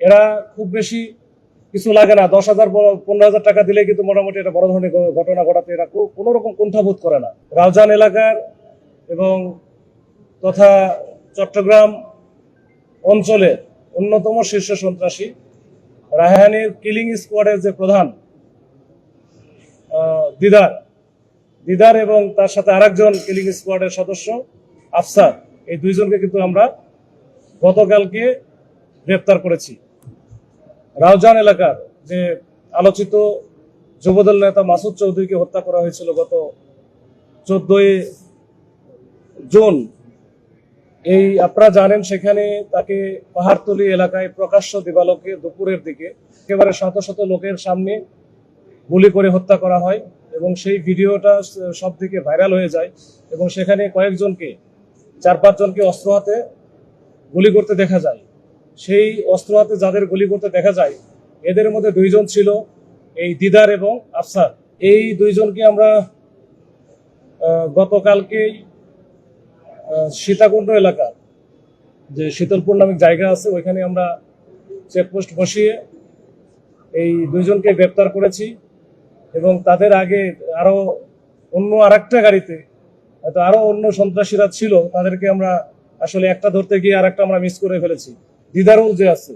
এরা খুব বেশি কিছু লাগে না, 10,000 15,000 টাকা দিলে কিন্তু মোটামুটি এটা বড় ধরনের ঘটনা ঘটাতে এরা কোনো রকম কুণ্ঠাবোধ করে না। রাউজান এলাকার এবং তথা চট্টগ্রাম অঞ্চলের অন্যতম শীর্ষ সন্ত্রাসী রায়হানীর কিলিং স্কোয়াডের যে প্রধান দিদার এবং তার সাথে আরেকজন কিলিং স্কোয়াডের সদস্য আফসার, এই দুইজনকে কিন্তু আমরা গতকালকে গ্রেপ্তার করেছি। রাউজান এলাকার যে আলোচিত যুবদল নেতা মাসুদ চৌধুরীকে হত্যা করা হয়েছিল গত 14 জুন, এই আপনারা জানেন সেখানে তাকে পাহাড়তলি এলাকায় প্রকাশ্য দিবালোকে দুপুরের দিকে একেবারে শত শত লোকের সামনে গুলি করে হত্যা করা হয় এবং সেই ভিডিওটা সব দিকে ভাইরাল হয়ে যায় এবং সেখানে কয়েকজনকে 4-5 জনকে অস্ত্র হাতে গুলি করতে দেখা যায়। সেই অস্ত্র হাতে যাদের গুলি করতে দেখা যায় এদের মধ্যে 2 জন ছিল এই দিদার এবং আফসার। এই 2 জনকে আমরা গতকালকেই সীতাকুণ্ড এলাকা যে শীতলপুর নামক জায়গা আছে ওইখানে আমরা চেকপোস্ট বসিয়ে এই 2 জনকে গ্রেপ্তার করেছি এবং তাদের আগে আরো অন্য আরেকটা গাড়িতে হয়তো আরো অন্য সন্ত্রাসীরা ছিল, তাদেরকে আমরা আসলে একটা ধরতে গিয়ে আরেকটা আমরা মিস করে ফেলেছি। দিদারুল যে আছে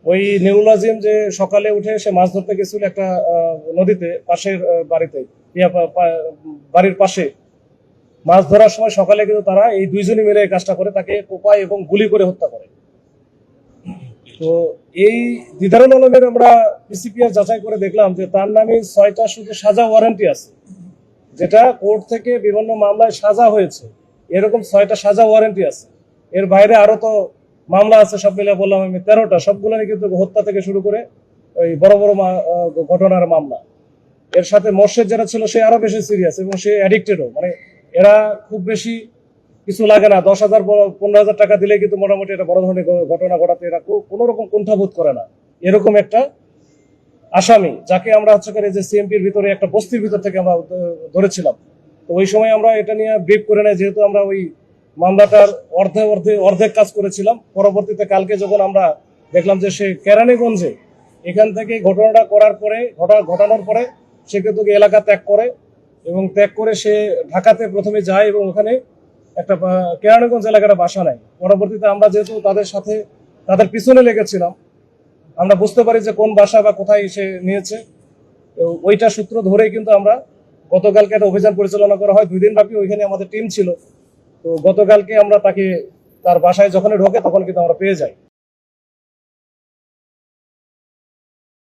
ওই নেউল আজিম যে সকালে উঠে সে মাছ ধরতে গেছিল একটা নদীতে পাশের বাড়ির পাশে মাছ ধরার সময় সকালে কিন্তু তারা এই 2 জনই মিলে এই কাজটা করে, তাকে কোপায় এবং গুলি করে হত্যা করে। তো এই দিদারুল আলমের আমরা পিসিপিআর যাচাই করে দেখলাম যে তার নামে 6টা শুধু সাজা ওয়ারেন্টি আছে, যেটা কোর্ট থেকে বিভিন্ন মামলায় সাজা হয়েছে, এরকম 6টা সাজা ওয়ারেন্টি আছে। এর বাইরে আরো তো মামলা আছে, সব মিলে বললাম আমি 13টা, সবগুলো কিন্তু হত্যা থেকে শুরু করে ওই বড় বড় ঘটনার মামলা। এর সাথে মোর্শেদ যেটা ছিল সে আরো বেশি সিরিয়াস এবং সে অ্যাডিক্টেডও। মানে এরা খুব বেশি কিছু লাগে না, 10,000 15,000 টাকা দিলে কিন্তু মোটামুটি এটা বড় ধরনের ঘটনা ঘটাতে এরা কোনো রকম কুণ্ঠাবোধ করে না। এরকম একটা আসামি যাকে আমরা হচ্ছে করে যে সিএমপির ভিতরে একটা বস্তির ভিতর থেকে আমরা ধরেছিলাম, তো ওই সময় আমরা এটা নিয়ে ব্রিফ করে নেই, যেহেতু আমরা ওই মামলাটার অর্ধেক কাজ করেছিলাম। পরবর্তীতে কালকে যখন আমরা দেখলাম যে সে কেরানীগঞ্জে এখান থেকে ঘটনাটা ঘটানোর পরে সে কিন্তু এলাকা ত্যাগ করে এবং ত্যাগ করে সে ঢাকাতে প্রথমে যায় এবং ওখানে একটা কেরানীগঞ্জ এলাকাটা বাসা নেয়। পরবর্তীতে আমরা যেহেতু তাদের পিছনে লেগেছিলাম, আমরা বুঝতে পারি যে কোন বাসা বা কোথায় সে নিয়েছে, ওইটা সূত্র ধরেই কিন্তু আমরা গতকালকে একটা অভিযান পরিচালনা করা হয়। 2 দিন ব্যাপী ওইখানে আমাদের টিম ছিল। তো গতকালকে আমরা তাকে তার বাসায় যখন ঢোকে তখন কিন্তু আমরা পেয়ে যাই।